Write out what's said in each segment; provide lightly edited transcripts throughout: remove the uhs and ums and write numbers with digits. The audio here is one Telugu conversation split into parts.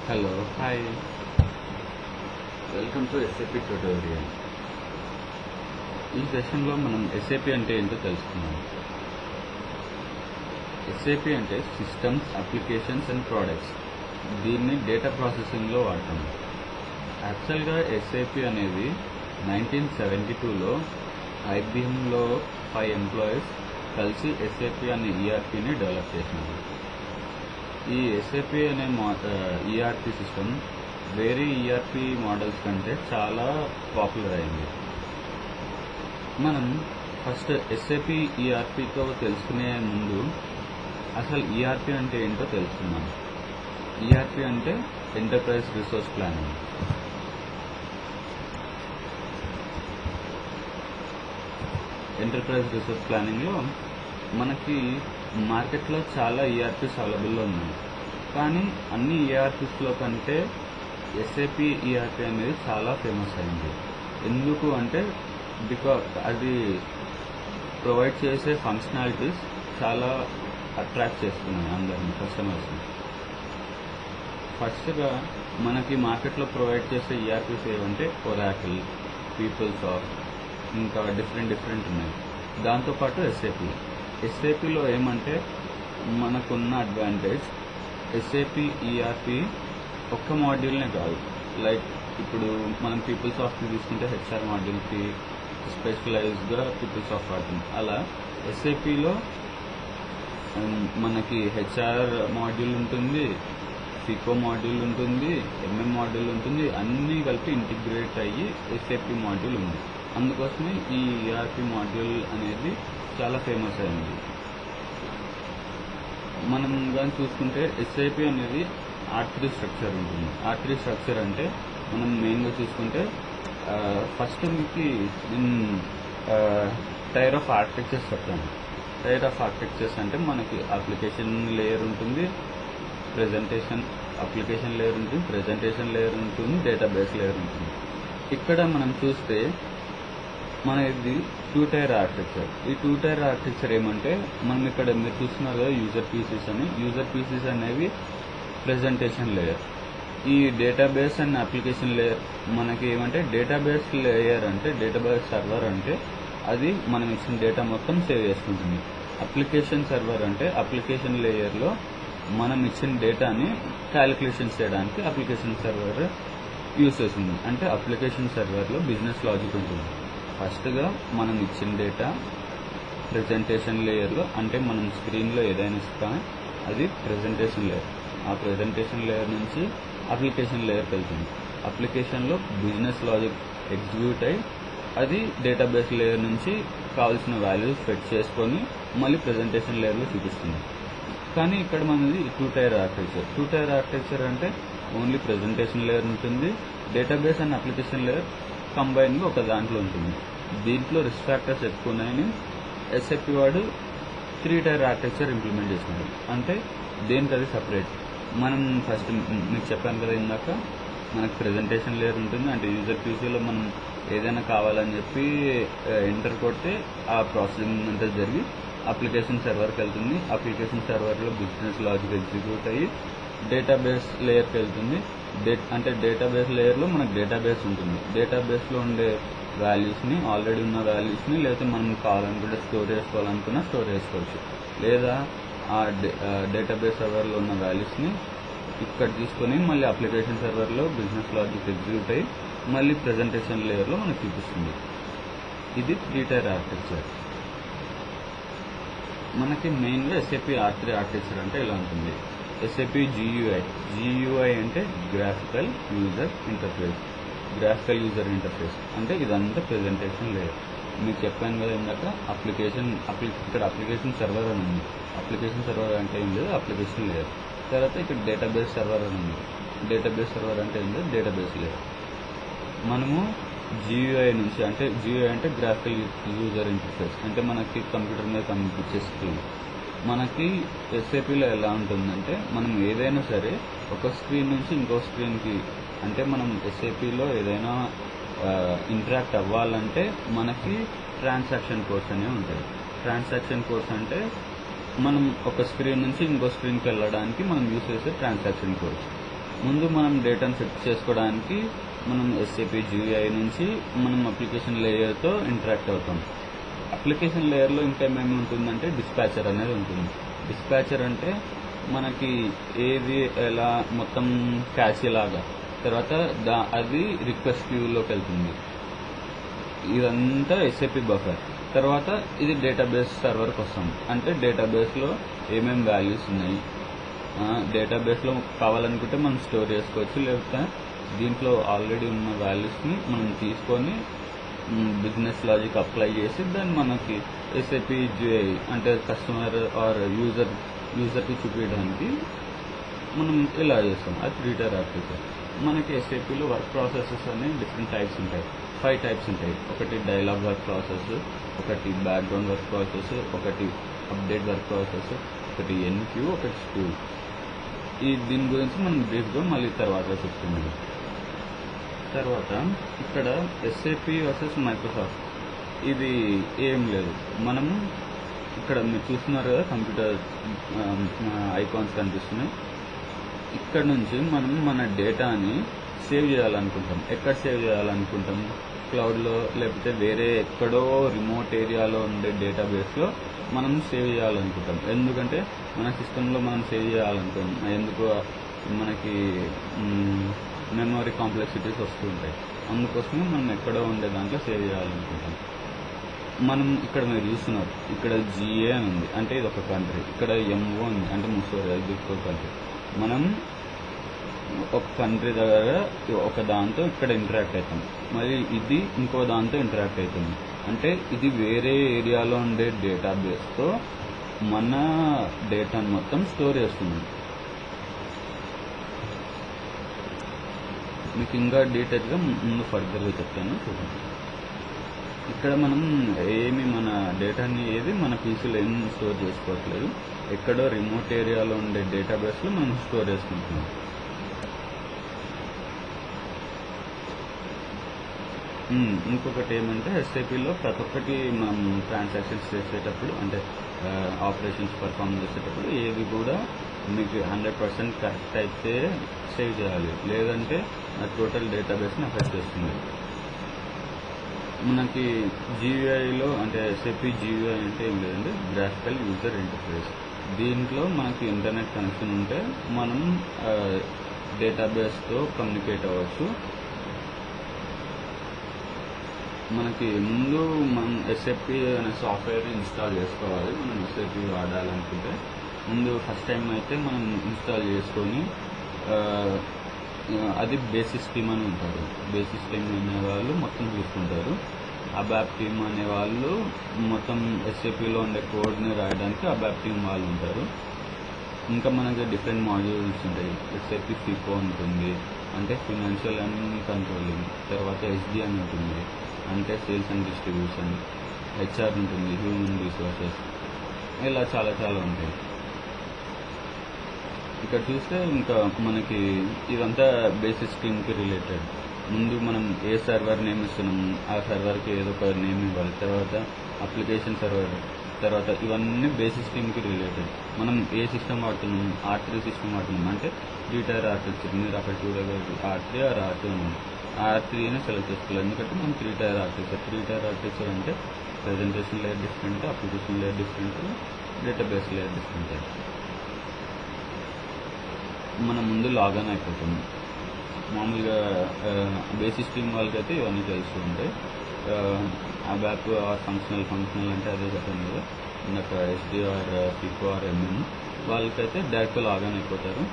Hello hi, welcome to SAP tutorial. ఈ సెషన్లో మనం ఎస్ఏపి అంటే ఏంటో తెలుసుకుందాం. ఎస్ఏపి అంటే సిస్టమ్స్, అప్లికేషన్స్ అండ్ ప్రోడక్ట్స్. దీన్ని డేటా ప్రాసెసింగ్లో వాడతాం. యాక్చువల్గా ఎస్ఏపి అనేది 1972లో ఐబిఎంలో 5 ఎంప్లాయీస్ కలిసి ఎస్ఏపి అనే ఈఆర్పిని డెవలప్ చేసినారు. ఈ ఎస్ఏపి అనే ఈఆర్పి సిస్టమ్ వేరే ఈఆర్పి మోడల్స్ కంటే చాలా పాపులర్ అయింది. మనం ఫస్ట్ ఎస్ఏపి ఈఆర్పితో తెలుసుకునే ముందు అసలు ఈఆర్పి అంటే ఏంటో తెలుసుకున్నాం. ఈఆర్పి అంటే enterprise resource planning. Enterprise resource ప్లానింగ్లో మనకి మార్కెట్లో చాలా ఈఆర్పీస్ అవైలబుల్లో ఉన్నాయి. కానీ అన్ని ఈఆర్పీస్లో కంటే ఎస్ఏపి ఈఆర్పి అనేది చాలా ఫేమస్ అయింది. ఎందుకు అంటే అది ప్రొవైడ్ చేసే ఫంక్షనాలిటీస్ చాలా అట్రాక్ట్ చేస్తున్నాయి అందరినీ, కస్టమర్స్ని. ఫస్ట్గా మనకి మార్కెట్లో ప్రొవైడ్ చేసే ఈఆర్పీస్ ఏమంటే ఒరాకిల్, పీపుల్సాఫ్ట్, ఇంకా డిఫరెంట్ ఉన్నాయి. దాంతోపాటు ఎస్ఏపిలో ఏమంటే మనకున్న అడ్వాంటేజ్, ఎస్ఏపి ఈఆర్పి ఒక్క మాడ్యూల్నే కాదు. లైక్ ఇప్పుడు మనం పీపుల్సాఫ్ట్ తీసుకుంటే హెచ్ఆర్ మాడ్యూల్కి స్పెషలైజ్డ్గా పీపుల్సాఫ్ట్ వాడుతుంది. అలా ఎస్ఏపిలో మనకి హెచ్ఆర్ మాడ్యూల్ ఉంటుంది, ఫికో మాడ్యూల్ ఉంటుంది, ఎంఎం మాడ్యూల్ ఉంటుంది. అన్నీ కలిపి ఇంటిగ్రేట్ అయ్యి ఎస్ఏపి మాడ్యూల్ ఉంది. అందుకోసమే ఈ ఈఆర్పి మాడ్యూల్ అనేది చాలా ఫేమస్ అయింది. మనం కానీ చూసుకుంటే ఎస్ఐపి అనేది R3 స్ట్రక్చర్ ఉంటుంది. R3 స్ట్రక్చర్ అంటే మనం మెయిన్గా చూసుకుంటే ఫస్ట్ మీకు టైర్ ఆఫ్ ఆర్కిటెక్చర్స్ చెప్తాను. టైర్ ఆఫ్ ఆర్కిటెక్చర్స్ అంటే మనకి అప్లికేషన్ లేయర్ ఉంటుంది, అప్లికేషన్ లేయర్ ఉంటుంది, ప్రెజెంటేషన్ లేయర్ ఉంటుంది, డేటాబేస్ లేయర్ ఉంటుంది. ఇక్కడ మనం చూస్తే మనది 2 టైర్ ఆర్కిటెక్చర్. ఈ 2 టైర్ ఆర్కిటెక్చర్ ఏమంటే మనం ఇక్కడ మీరు చూస్తున్నారు కదా యూజర్ పీసీస్ అని. యూజర్ పీసీస్ అనేవి ప్రెజెంటేషన్ లేయర్. ఈ డేటాబేస్ అండ్ అప్లికేషన్ లేయర్ మనకి ఏమంటే డేటాబేస్ లేయర్ అంటే డేటాబేస్ సర్వర్ అంటే అది మనం ఇచ్చిన డేటా మొత్తం సేవ్ చేసుకుంటుంది. అప్లికేషన్ సర్వర్ అంటే అప్లికేషన్ లేయర్లో మనం ఇచ్చిన డేటాని క్యాలిక్యులేషన్స్ చేయడానికి అప్లికేషన్ సర్వర్ యూజ్ చేస్తుంది. అంటే అప్లికేషన్ సర్వర్లో బిజినెస్ లాజిక్ ఉంటుంది. ఫస్ట్గా మనం ఇచ్చిన డేటా ప్రెజెంటేషన్ లేయర్లో, అంటే మనం స్క్రీన్లో ఏదైనా ఇస్తాం అది ప్రెజెంటేషన్ లేయర్. ఆ ప్రెజెంటేషన్ లేయర్ నుంచి అప్లికేషన్ లేయర్కి వెళ్తుంది. అప్లికేషన్లో బిజినెస్ లాజిక్ ఎగ్జిక్యూట్ అయ్యి అది డేటాబేస్ లేయర్ నుంచి కావాల్సిన వాల్యూస్ ఫెట్ చేసుకొని మళ్ళీ ప్రెజెంటేషన్ లేయర్లో చూపిస్తుంది. కానీ ఇక్కడ మనది 2 టైర్ ఆర్కిటెక్చర్. 2 టైర్ ఆర్కిటెక్చర్ అంటే ఓన్లీ ప్రెజెంటేషన్ లేయర్ ఉంటుంది, డేటాబేస్ అండ్ అప్లికేషన్ లేయర్ కంబైన్గా ఒక దాంట్లో ఉంటుంది. దీంట్లో రిస్క్ ఫ్యాక్టర్స్ ఎక్కువ ఉన్నాయని ఎస్ఏపి వాడు 3 టైర్ ఆర్కిటెక్చర్ ఇంప్లిమెంట్ చేసినాడు. అంటే దేనికి అది సపరేట్. మనం ఫస్ట్ మీకు చెప్పాను కదా ఇందాక, మనకు ప్రెజెంటేషన్ లేయర్ ఉంటుంది. అంటే యూజర్ పీసీలో మనం ఏదైనా కావాలని చెప్పి ఎంటర్ కొడితే ఆ ప్రాసెసింగ్ అంతా జరిగి అప్లికేషన్ సర్వర్కి వెళ్తుంది. అప్లికేషన్ సర్వర్లో బిజినెస్ లాజిక్ ఎగ్జిక్యూట్ అయ్యి డేటాబేస్ లేయర్కి వెళ్తుంది. అంటే డేటాబేస్ లేయర్లో మనకు డేటాబేస్ ఉంటుంది. డేటాబేస్లో ఉండే వాల్యూస్ని, ఆల్రెడీ ఉన్న వాల్యూస్ని, లేదా మనం కావాలనుకుంటే స్టోర్ చేసుకోవచ్చు. లేదా ఆ డేటాబేస్ సర్వర్లో ఉన్న వాల్యూస్ని ఇక్కడ తీసుకొని మళ్ళీ అప్లికేషన్ సర్వర్లో బిజినెస్ లాజిక్ ఎగ్జిక్యూట్ అయ్యి మళ్ళీ ప్రెజెంటేషన్ లేయర్లో మనకు చూపిస్తుంది. ఇది 3 టైర్ ఆర్కిటెక్చర్. మనకి మెయిన్గా ఎస్ఏపి R3 ఆర్కిటెక్చర్ అంటే ఇలా ఉంటుంది. ఎస్ఏపి GUI అంటే గ్రాఫికల్ యూజర్ ఇంటర్ఫేస్ అంటే ఇదంతా ప్రెజెంటేషన్ లేయర్. మీకు చెప్పాను కదా ఇందాక ఇక్కడ అప్లికేషన్ సర్వర్ అని ఉంది. అప్లికేషన్ సర్వర్ అంటే ఏం లేదు, అప్లికేషన్ లేయర్. తర్వాత ఇక్కడ డేటాబేస్ సర్వర్ అని ఉంది. డేటాబేస్ సర్వర్ అంటే ఏం లేదు, డేటాబేస్ లేయర్. మనము GUI నుంచి, అంటే GUI అంటే గ్రాఫికల్ యూజర్ ఇంటర్ఫేస్, అంటే మనకి కంప్యూటర్ మీద కనిపించే స్క్రీన్. మనకి ఎస్ఏపిలో ఎలా ఉంటుందంటే మనం ఏదైనా సరే ఒక స్క్రీన్ నుంచి ఇంకో స్క్రీన్కి, అంటే మనం ఎస్ఏపిలో ఏదైనా ఇంటరాక్ట్ అవ్వాలంటే మనకి ట్రాన్సాక్షన్ కోడ్స్ అనేవి ఉంటాయి. ట్రాన్సాక్షన్ కోడ్స్ అంటే మనం ఒక స్క్రీన్ నుంచి ఇంకో స్క్రీన్కి వెళ్ళడానికి మనం యూస్ చేసే ట్రాన్సాక్షన్ కోడ్స్. ముందు మనం డేటాను సెట్ చేసుకోవడానికి మనం SAP GUI నుంచి మనం అప్లికేషన్ లేయర్తో ఇంటరాక్ట్ అవుతాం. అప్లికేషన్ లేయర్లో ఇంకా ఏమేమి ఉంటుందంటే డిస్పాచర్ అనేది ఉంటుంది. డిస్పాచర్ అంటే మనకి ఏది ఎలా మొత్తం క్యాష్ లాగా, తర్వాత అది రిక్వెస్ట్ క్యూలోకి వెళ్తుంది. ఇదంతా SAP బఫర్. తర్వాత ఇది డేటాబేస్ సర్వర్కి వస్తాం. అంటే డేటాబేస్లో ఏమేమి వాల్యూస్ ఉన్నాయి, డేటాబేస్లో కావాలనుకుంటే మనం స్టోర్ చేసుకోవచ్చు, లేకపోతే దీంట్లో ఆల్రెడీ ఉన్న వాల్యూస్ని మనం తీసుకొని బిజినెస్ లాజిక్ అప్లై చేసి దాన్ని మనకి SAP GUI అంటే కస్టమర్ ఆర్ యూజర్కి చూపించడానికి మనం ఇలా చేస్తాం. అది 3-tier ఆర్కిటెక్చర్. మనకి SAPలో వర్క్ ప్రాసెసెస్ అనేవి డిఫరెంట్ టైప్స్ ఉంటాయి. 5 టైప్స్ ఉంటాయి. ఒకటి డైలాగ్ వర్క్ ప్రాసెస్, ఒకటి బ్యాక్గ్రౌండ్ వర్క్ ప్రాసెస్, ఒకటి అప్డేట్ వర్క్ ప్రాసెస్, ఒకటి NQ, ఒకటి స్కూల్. దీని గురించి మనం బ్రీఫ్గా మళ్ళీ తర్వాత చెప్తున్నాం. తర్వాత ఇక్కడ SAP వర్సెస్ మైక్రోసాఫ్ట్. ఇది ఏం లేదు, మనము ఇక్కడ మీరు చూస్తున్నారు కదా కంప్యూటర్ ఐకాన్స్ కనిపిస్తున్నాయి. ఇక్కడ నుంచి మనం మన డేటాని సేవ్ చేయాలనుకుంటాం. ఎక్కడ సేవ్ చేయాలనుకుంటాం? క్లౌడ్లో, లేకపోతే వేరే ఎక్కడో రిమోట్ ఏరియాలో ఉండే డేటాబేస్లో మనం సేవ్ చేయాలనుకుంటాం. ఎందుకంటే మన సిస్టంలో మనం సేవ్ చేయాలనుకుంటాం. ఎందుకు మనకి మెమరీ కాంప్లెక్సిటీస్ వస్తుంటాయి. అందుకోసమే మనం ఎక్కడో ఉండే దాంట్లో సేవ్ చేయాలనుకుంటాం. మనం ఇక్కడ మీరు చూస్తున్నారు, ఇక్కడ GA అని ఉంది, అంటే ఇది ఒక కంట్రీ. ఇక్కడ MO ఉంది, అంటే ముసోరి, అది ఇంకో కంట్రీ. మనం ఒక కంట్రీ దగ్గర ఒక దాంతో ఇక్కడ ఇంటరాక్ట్ అవుతాం, మరి ఇది ఇంకో దాంతో ఇంటరాక్ట్ అవుతుంది. అంటే ఇది వేరే ఏరియాలో ఉండే డేటాబేస్తో మన డేటాను మొత్తం స్టోర్ చేస్తుంది. మీకు ఇంకా డీటెయిల్గా ముందు ఫర్దర్గా చెప్తాను, చూడండి. ఇక్కడ మనం మన డేటాని మన పీసీలో ఏం స్టోర్ చేసుకోవట్లేదు, ఎక్కడో రిమోట్ ఏరియాలో ఉండే డేటాబేస్లో మనం స్టోర్ చేసుకుంటున్నాం. ఇంకొకటి ఏమంటే SAPలో ప్రతి ఒక్కటి మనం ట్రాన్సాక్షన్స్ చేసేటప్పుడు, అంటే ఆపరేషన్స్ పర్ఫామ్ చేసేటప్పుడు ఏది కూడా మీకు 100% కరెక్ట్ అయితే సేవ్ చేయాలి, లేదంటే ఆ టోటల్ డేటాబేస్ని ఎఫెక్ట్ చేస్తుంది. మనకి GUIలో, అంటే SAP GUI అంటే ఏం లేదంటే గ్రాఫికల్ యూజర్ ఇంటర్ఫేస్. దీంట్లో మనకి ఇంటర్నెట్ కనెక్షన్ ఉంటే మనం డేటాబేస్తో కమ్యూనికేట్ అవ్వచ్చు. మనకి ముందు మనం SAP అనే సాఫ్ట్వేర్ ఇన్స్టాల్ చేసుకోవాలి. మనం SAP వాడాలనుకుంటే ముందు ఫస్ట్ టైం అయితే మనం ఇన్స్టాల్ చేసుకొని, అది బేసిస్ టీమ్ అని ఉంటారు. బేసిస్ టీమ్ అనేవాళ్ళు మొత్తం చూసుకుంటారు. అబాప్ టీమ్ అనేవాళ్ళు మొత్తం SAPలో ఉండే కోడ్ని రాయడానికి అబాప్ టీమ్ వాళ్ళు ఉంటారు. ఇంకా మనకి డిఫరెంట్ మాడ్యూల్స్ ఉంటాయి. SAP FICO ఉంటుంది, అంటే ఫినాన్షియల్ అండ్ కంట్రోలింగ్. తర్వాత SD అని ఉంటుంది, అంటే సేల్స్ అండ్ డిస్ట్రిబ్యూషన్. HR ఉంటుంది, హ్యూమన్ రిసోర్సెస్. ఇలా చాలా చాలా ఉంటాయి. ఇక్కడ చూస్తే ఇంకా మనకి ఇదంతా బేసిస్ టీమ్కి రిలేటెడ్. ముందు మనం ఏ సర్వర్ నేమ్ ఇస్తున్నాం, ఆ సర్వర్కి ఏదో ఒక నేమ్ ఇవ్వాలి. తర్వాత అప్లికేషన్ సర్వర్, తర్వాత ఇవన్నీ బేసిస్ టీమ్కి రిలేటెడ్. మనం ఏ సిస్టమ్ వాడుతున్నాం, R3 సిస్టమ్ వాడుతున్నాం, అంటే 3-tier ఆర్కిటెక్చర్. మీరు అక్కడ చూడగలరు R3 ఆర్ R2 ఉంది. R3ని సెలెక్ట్ చేసుకోవాలి, ఎందుకంటే మనం 3-tier ఆర్కిటెక్చర్. 3-tier ఆర్కిటెక్చర్ అంటే presentation layer different, application layer different, database layer different. మనం ముందు లాగిన్ అయిపోతుంది. మామూలుగా బేసిస్ టీమ్ వాళ్ళకైతే ఇవన్నీ తెలుస్తూ ఉంటాయి. అబాప్ ఆర్ ఫంక్షనల్ అంటే అదే చెప్పండి కదా ఇందాక, SD or FICO or MM వాళ్ళకైతే డైరెక్ట్గా లాగిన్ అయిపోతారు.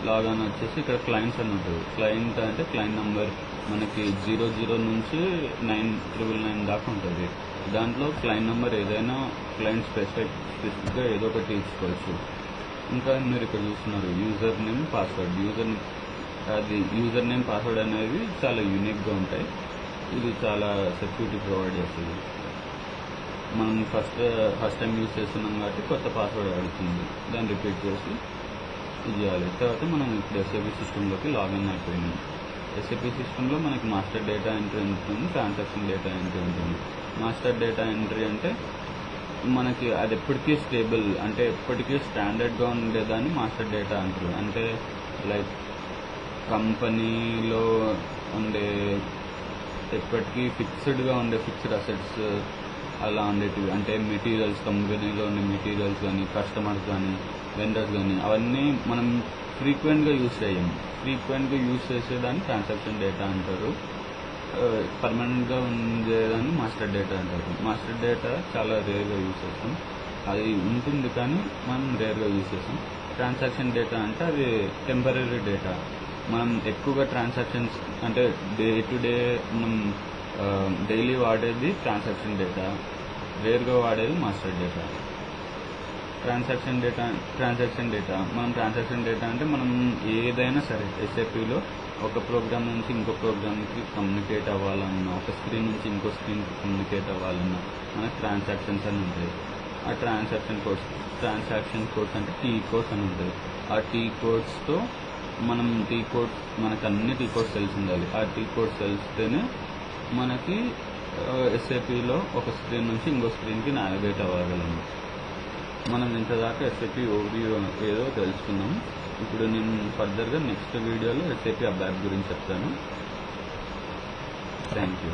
లాగిన్ వచ్చేసి ఇక్కడ క్లయింట్స్ అని ఉంటుంది. క్లయింట్ అంటే క్లయింట్ నెంబర్ మనకి 00 నుంచి 999 దాకా ఉంటుంది. దాంట్లో క్లయింట్ నెంబర్ ఏదైనా క్లయింట్ స్పెసిఫిక్గా ఏదో ఒకటి ఇచ్చుకోవచ్చు. ఇంకా మీరు ఇక్కడ చూస్తున్నారు user name password. User name password అనేవి చాలా యూనిక్గా ఉంటాయి. ఇది చాలా సెక్యూరిటీ ప్రొవైడ్ చేస్తుంది. మనం ఫస్ట్ టైం యూజ్ చేస్తున్నాం కాబట్టి కొత్త పాస్వర్డ్ అడుగుతుంది, దాన్ని రిపీట్ చేసి ఇది చేయాలి. తర్వాత మనం ఇప్పుడు SAP సిస్టంలోకి లాగిన్ అయిపోయింది. SAP సిస్టంలో మనకి మాస్టర్ డేటా ఎంట్రీ ఉంటుంది, ట్రాన్సాక్షన్ డేటా ఎంట్రీ ఉంటుంది. మాస్టర్ డేటా ఎంట్రీ అంటే మనకి అది ఎప్పటికీ స్టేబుల్, అంటే ఎప్పటికీ స్టాండర్డ్గా ఉండేదాన్ని మాస్టర్ డేటా అంటారు. అంటే లైక్ కంపెనీలో ఉండే ఎప్పటికీ ఫిక్స్డ్గా ఉండే ఫిక్స్డ్ అసెట్స్ అలా ఉండేటివి, అంటే మెటీరియల్స్, కంపెనీలో ఉండే మెటీరియల్స్ కానీ, కస్టమర్స్ కానీ, వెండర్స్ కానీ, అవన్నీ మనం ఫ్రీక్వెంట్గా యూస్ చేయము. ఫ్రీక్వెంట్గా యూస్ చేసేదాన్ని ట్రాన్సాక్షన్ డేటా అంటారు. పర్మనెంట్గా ఉండేదాన్ని మాస్టర్ డేటా అంటారు. మాస్టర్ డేటా చాలా రేర్గా యూస్ చేస్తాం, అది ఉంటుంది కానీ మనం రేర్గా యూస్ చేస్తాం. ట్రాన్సాక్షన్ డేటా అంటే అది టెంపరీ డేటా. మనం ఎక్కువగా ట్రాన్సాక్షన్స్ అంటే డే టు డే మనం డైలీ వాడేది ట్రాన్సాక్షన్ డేటా, రేర్గా వాడేది మాస్టర్ డేటా. ట్రాన్సాక్షన్ డేటా మనం ట్రాన్సాక్షన్ డేటా అంటే మనం ఏదైనా సరే ఎస్ఏపీలో ఒక ప్రోగ్రామ్ నుంచి ఇంకో ప్రోగ్రామ్కి కమ్యూనికేట్ అవ్వాలన్నా, ఒక స్క్రీన్ నుంచి ఇంకో స్క్రీన్కి కమ్యూనికేట్ అవ్వాలన్నా మనకు ట్రాన్సాక్షన్స్ అని ఉంటాయి. ఆ ట్రాన్సాక్షన్ కోడ్స్ అంటే టీ కోడ్స్ అని ఉంటుంది. ఆ టీ కోడ్స్తో మనకు అన్ని టీ కోడ్స్ తెలిసి ఉండాలి. ఆ టీ కోడ్స్ తెలిస్తేనే మనకి ఎస్ఏపీలో ఒక స్క్రీన్ నుంచి ఇంకో స్క్రీన్కి నావిగేట్ అవ్వగలము. మనం ఇంతదాకా ఎస్ఏపీ ఓవర్వ్యూ ఏదో తెలుసుకున్నాం. ఇప్పుడు నేను ఫర్దర్గా నెక్స్ట్ వీడియోలో ఎస్ఏపీ అబ్యాక్ గురించి చెప్తాను. Thank you.